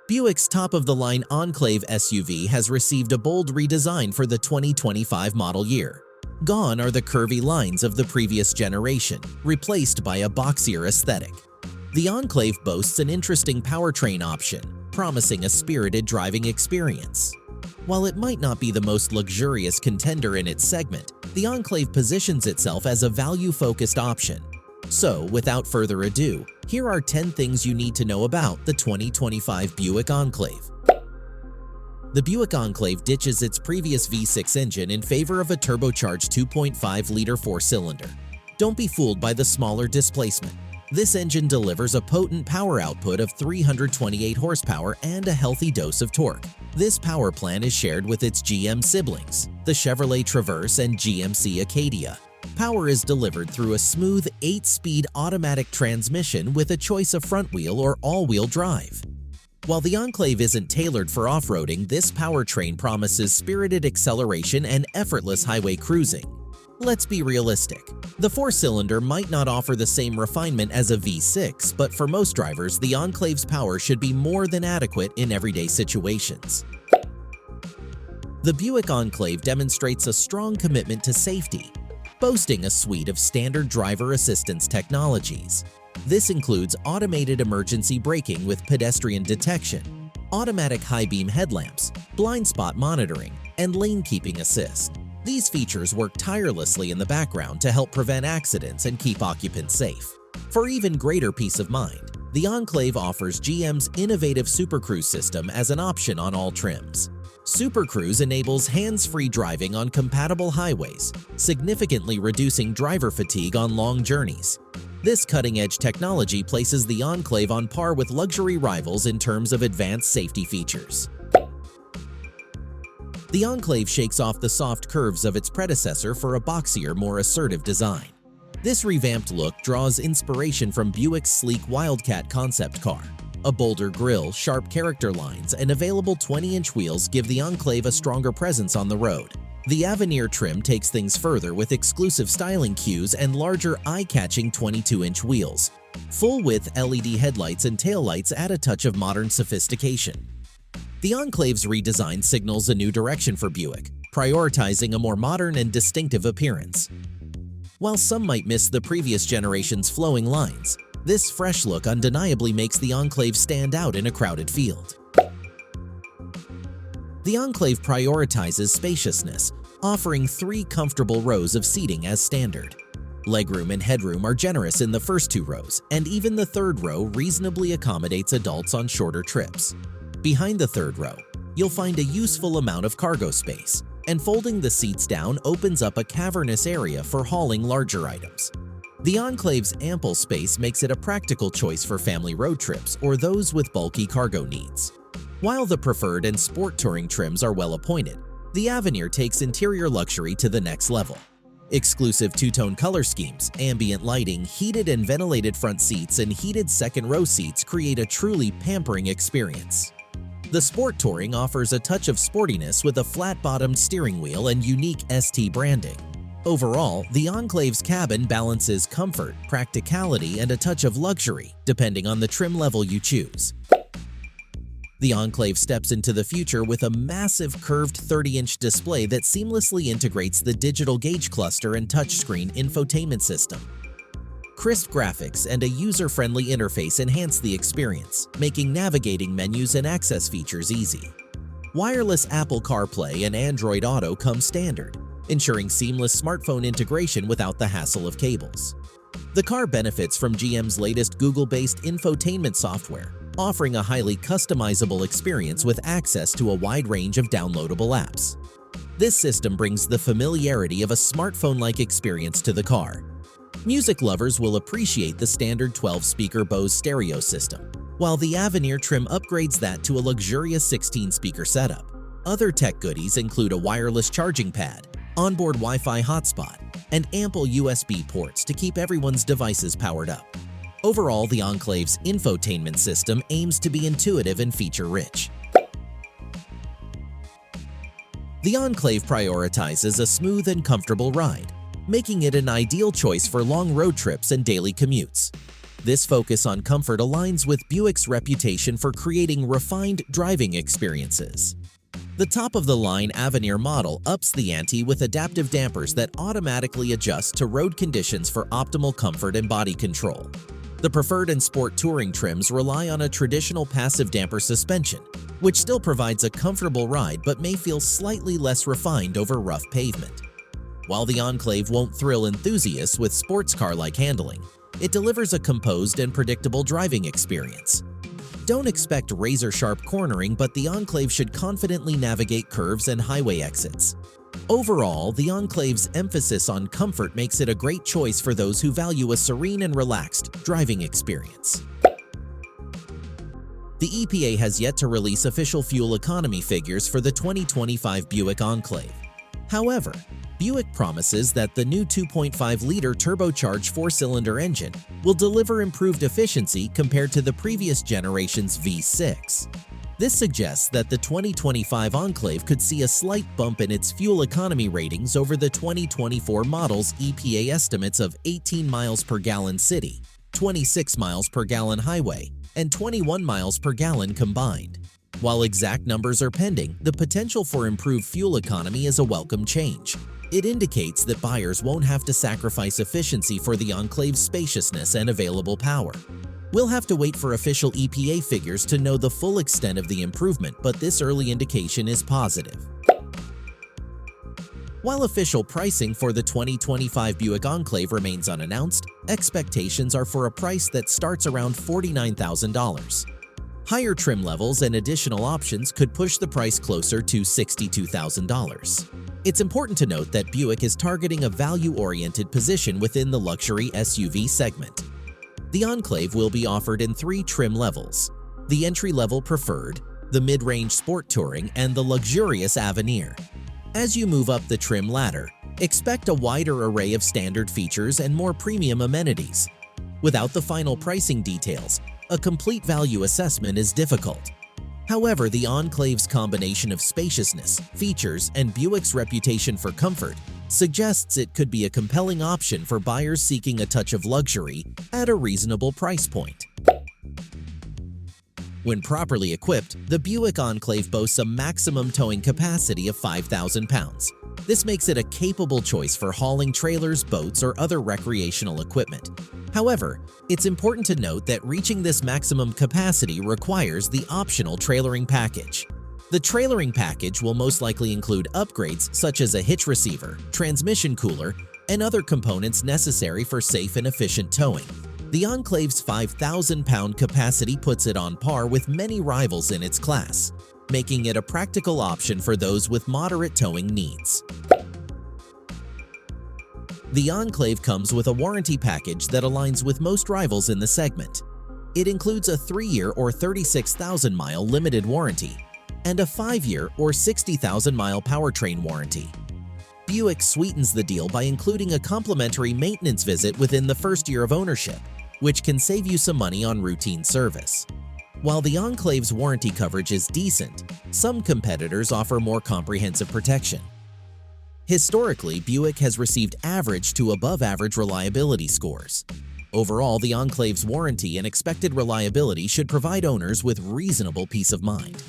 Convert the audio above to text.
Buick's top-of-the-line Enclave SUV has received a bold redesign for the 2025 model year. Gone are the curvy lines of the previous generation, replaced by a boxier aesthetic. The Enclave boasts an interesting powertrain option, promising a spirited driving experience. While it might not be the most luxurious contender in its segment, the Enclave positions itself as a value-focused option. So, without further ado, here are 10 things you need to know about the 2025 Buick Enclave. The Buick Enclave ditches its previous V6 engine in favor of a turbocharged 2.5-liter four-cylinder. Don't be fooled by the smaller displacement. This engine delivers a potent power output of 328 horsepower and a healthy dose of torque. This power plant is shared with its GM siblings, the Chevrolet Traverse and GMC Acadia. Power is delivered through a smooth 8-speed automatic transmission with a choice of front-wheel or all-wheel drive. While the Enclave isn't tailored for off-roading, this powertrain promises spirited acceleration and effortless highway cruising. Let's be realistic. The four-cylinder might not offer the same refinement as a V6, but for most drivers, the Enclave's power should be more than adequate in everyday situations. The Buick Enclave demonstrates a strong commitment to safety, boasting a suite of standard driver assistance technologies. This includes automated emergency braking with pedestrian detection, automatic high-beam headlamps, blind spot monitoring, and lane keeping assist. These features work tirelessly in the background to help prevent accidents and keep occupants safe. For even greater peace of mind, the Enclave offers GM's innovative Super Cruise system as an option on all trims. Super Cruise enables hands-free driving on compatible highways, significantly reducing driver fatigue on long journeys. This cutting-edge technology places the Enclave on par with luxury rivals in terms of advanced safety features. The Enclave shakes off the soft curves of its predecessor for a boxier, more assertive design. This revamped look draws inspiration from Buick's sleek Wildcat concept car. A bolder grille, sharp character lines, and available 20-inch wheels give the Enclave a stronger presence on the road. The Avenir trim takes things further with exclusive styling cues and larger, eye-catching 22-inch wheels. Full-width LED headlights and taillights add a touch of modern sophistication. The Enclave's redesign signals a new direction for Buick, prioritizing a more modern and distinctive appearance. While some might miss the previous generation's flowing lines, this fresh look undeniably makes the Enclave stand out in a crowded field. The Enclave prioritizes spaciousness, offering 3 comfortable rows of seating as standard. Legroom and headroom are generous in the first 2 rows, and even the third row reasonably accommodates adults on shorter trips. Behind the third row, you'll find a useful amount of cargo space, and folding the seats down opens up a cavernous area for hauling larger items. The Enclave's ample space makes it a practical choice for family road trips or those with bulky cargo needs. While the preferred and sport touring trims are well appointed, the Avenir takes interior luxury to the next level. Exclusive two-tone color schemes, ambient lighting, heated and ventilated front seats, and heated second-row seats create a truly pampering experience. The Sport Touring offers a touch of sportiness with a flat-bottomed steering wheel and unique ST branding. Overall, the Enclave's cabin balances comfort, practicality, and a touch of luxury, depending on the trim level you choose. The Enclave steps into the future with a massive curved 30-inch display that seamlessly integrates the digital gauge cluster and touchscreen infotainment system. Crisp graphics and a user-friendly interface enhance the experience, making navigating menus and access features easy. Wireless Apple CarPlay and Android Auto come standard, ensuring seamless smartphone integration without the hassle of cables. The car benefits from GM's latest Google-based infotainment software, offering a highly customizable experience with access to a wide range of downloadable apps. This system brings the familiarity of a smartphone-like experience to the car. Music lovers will appreciate the standard 12-speaker Bose stereo system, while the Avenir trim upgrades that to a luxurious 16-speaker setup. Other tech goodies include a wireless charging pad, onboard Wi-Fi hotspot, and ample USB ports to keep everyone's devices powered up. Overall, the Enclave's infotainment system aims to be intuitive and feature-rich. The Enclave prioritizes a smooth and comfortable ride, making it an ideal choice for long road trips and daily commutes. This focus on comfort aligns with Buick's reputation for creating refined driving experiences. The top-of-the-line Avenir model ups the ante with adaptive dampers that automatically adjust to road conditions for optimal comfort and body control. The Preferred and Sport touring trims rely on a traditional passive damper suspension, which still provides a comfortable ride but may feel slightly less refined over rough pavement. While the Enclave won't thrill enthusiasts with sports car-like handling, it delivers a composed and predictable driving experience. Don't expect razor-sharp cornering, but the Enclave should confidently navigate curves and highway exits. Overall, the Enclave's emphasis on comfort makes it a great choice for those who value a serene and relaxed driving experience. The EPA has yet to release official fuel economy figures for the 2025 Buick Enclave. However, Buick promises that the new 2.5-liter turbocharged four-cylinder engine will deliver improved efficiency compared to the previous generation's V6. This suggests that the 2025 Enclave could see a slight bump in its fuel economy ratings over the 2024 model's EPA estimates of 18 miles per gallon city, 26 miles per gallon highway, and 21 miles per gallon combined. While exact numbers are pending, the potential for improved fuel economy is a welcome change. It indicates that buyers won't have to sacrifice efficiency for the Enclave's spaciousness and available power. We'll have to wait for official EPA figures to know the full extent of the improvement, but this early indication is positive. While official pricing for the 2025 Buick Enclave remains unannounced, expectations are for a price that starts around $49,000. Higher trim levels and additional options could push the price closer to $62,000. It's important to note that Buick is targeting a value-oriented position within the luxury SUV segment. The Enclave will be offered in 3 trim levels: the entry-level Preferred, the mid-range Sport Touring, and the luxurious Avenir. As you move up the trim ladder, expect a wider array of standard features and more premium amenities. Without the final pricing details, a complete value assessment is difficult. However, the Enclave's combination of spaciousness, features, and Buick's reputation for comfort suggests it could be a compelling option for buyers seeking a touch of luxury at a reasonable price point. When properly equipped, the Buick Enclave boasts a maximum towing capacity of 5,000 pounds. This makes it a capable choice for hauling trailers, boats, or other recreational equipment. However, it's important to note that reaching this maximum capacity requires the optional trailering package. The trailering package will most likely include upgrades such as a hitch receiver, transmission cooler, and other components necessary for safe and efficient towing. The Enclave's 5,000-pound capacity puts it on par with many rivals in its class, making it a practical option for those with moderate towing needs. The Enclave comes with a warranty package that aligns with most rivals in the segment. It includes a 3-year or 36,000-mile limited warranty and a 5-year or 60,000-mile powertrain warranty. Buick sweetens the deal by including a complimentary maintenance visit within the first year of ownership, which can save you some money on routine service. While the Enclave's warranty coverage is decent, some competitors offer more comprehensive protection. Historically, Buick has received average to above-average reliability scores. Overall, the Enclave's warranty and expected reliability should provide owners with reasonable peace of mind.